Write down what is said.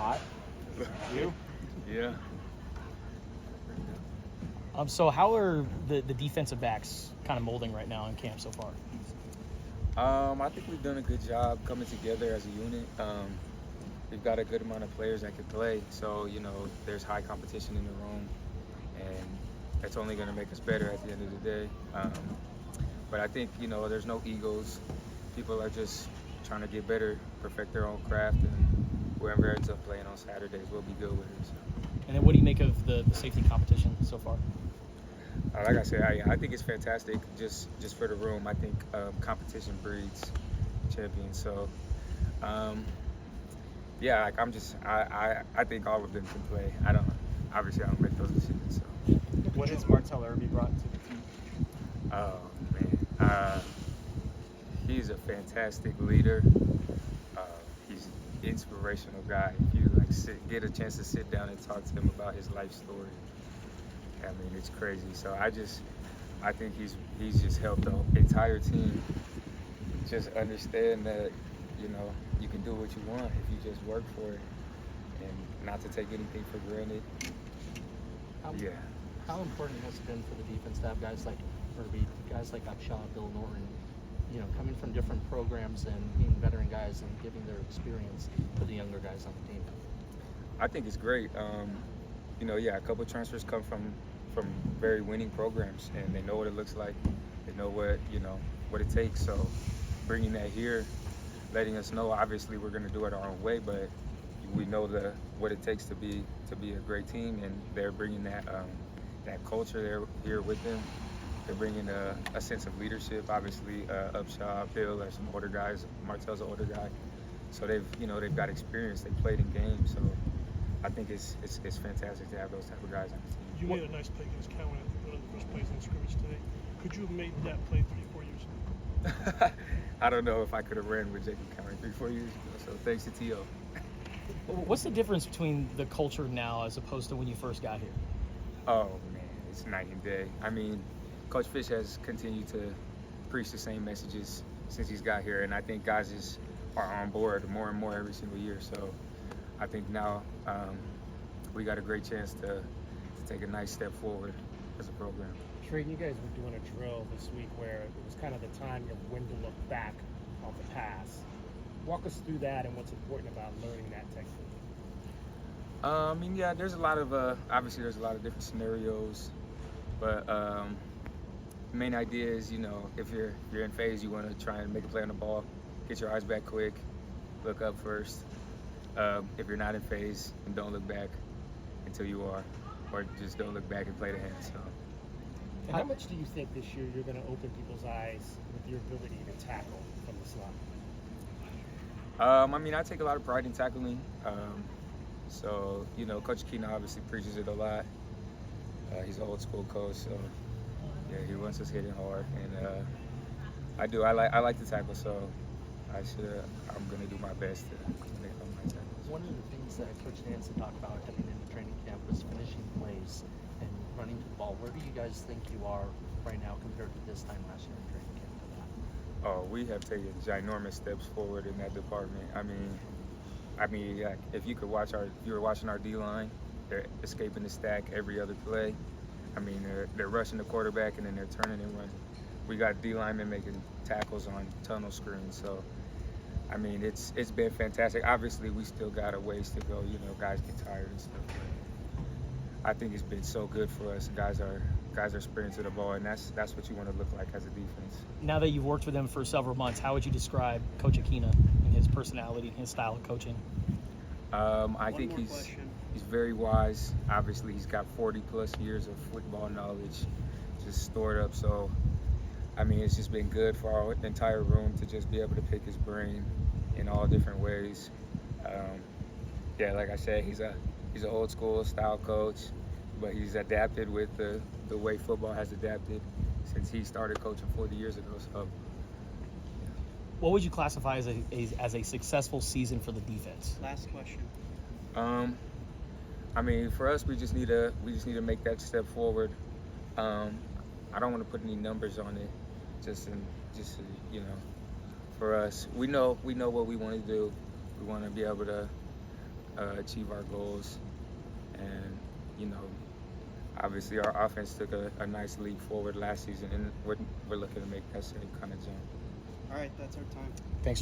hot. You? Yeah. So how are the defensive backs kind of molding right now in camp so far? I think we've done a good job coming together as a unit. We've got a good amount of players that can play, so there's high competition in the room, and it's only going to make us better at the end of the day. But I think there's no egos. People are just trying to get better, perfect their own craft, and whoever ends up playing on Saturdays will be good with it. So. And then what do you make of the safety competition so far? Like I said, I think it's fantastic just for the room. I think competition breeds champions. So, yeah, like I think all of them can play. Obviously I don't make those decisions. So. What has Martell Irby brought to the team? Oh man, he's a fantastic leader. He's an inspirational guy. If you get a chance to sit down and talk to him about his life story, I mean, it's crazy. So I think he's just helped the entire team just understand that, you can do what you want if you just work for it and not to take anything for granted. How important has it been for the defense to have guys like Irby, guys like Upshaw, Bill Norton, coming from different programs and being veteran guys and giving their experience to the younger guys on the team? I think it's great. A couple of transfers come from very winning programs, and they know what it looks like. They know what it takes. So bringing that here, letting us know, obviously we're going to do it our own way, but we know what it takes to be a great team, and they're bringing that culture there here with them. They're bringing a sense of leadership. Obviously, Upshaw, Bill are some older guys. Martell's an older guy, so they've got experience. They played in games, so I think it's fantastic to have those type of guys on the team. You made a nice play against Cowan at one of the first plays in the scrimmage today. Could you have made that play 3-4 years ago? I don't know if I could have ran with Jacob Cowan 3-4 years ago. So thanks to T.O. What's the difference between the culture now as opposed to when you first got here? Oh man, it's night and day. I mean, Coach Fish has continued to preach the same messages since he's got here, and I think guys just are on board more and more every single year. So I think now we got a great chance to take a nice step forward as a program. Treydan, you guys were doing a drill this week where it was kind of the time of when to look back on the past. Walk us through that and what's important about learning that technique. There's a lot of obviously there's a lot of different scenarios, but the main idea is if you're in phase, you want to try and make a play on the ball, get your eyes back quick, look up first. If you're not in phase, then don't look back until you are, or just don't look back and play the hand. So. And how much do you think this year you're going to open people's eyes with your ability to tackle from the slot? I take a lot of pride in tackling. So, Coach Keena obviously preaches it a lot. He's an old school coach, so yeah, he wants us hitting hard, and I do. I like to tackle, so I'm going to do my best to make all my tackles. One of the things that Coach Nansen talked about heading into training camp was finishing plays and running to the ball. Where do you guys think you are right now compared to this time last year in training camp for that? Oh, we have taken ginormous steps forward in that department. If you were watching our D-line, they're escaping the stack every other play. They're rushing the quarterback and then they're turning and running. We got D-linemen making tackles on tunnel screens. So, it's been fantastic. Obviously, we still got a ways to go. Guys get tired and stuff. But I think it's been so good for us. Guys are sprinting to the ball, and that's what you want to look like as a defense. Now that you've worked with him for several months, how would you describe Coach Akina and his personality, his style of coaching? I think he's very wise. Obviously, he's got 40-plus years of football knowledge just stored up. So, it's just been good for our entire room to just be able to pick his brain in all different ways. Like I said, he's an old school style coach, but he's adapted with the way football has adapted since he started coaching 40 years ago. So, what would you classify as a successful season for the defense? Last question. For us, we just need to make that step forward. I don't want to put any numbers on it. For us, we know what we want to do. We want to be able to achieve our goals. And, you know, obviously our offense took a nice leap forward last season, and we're looking to make that same kind of jump. All right, that's our time. Thanks.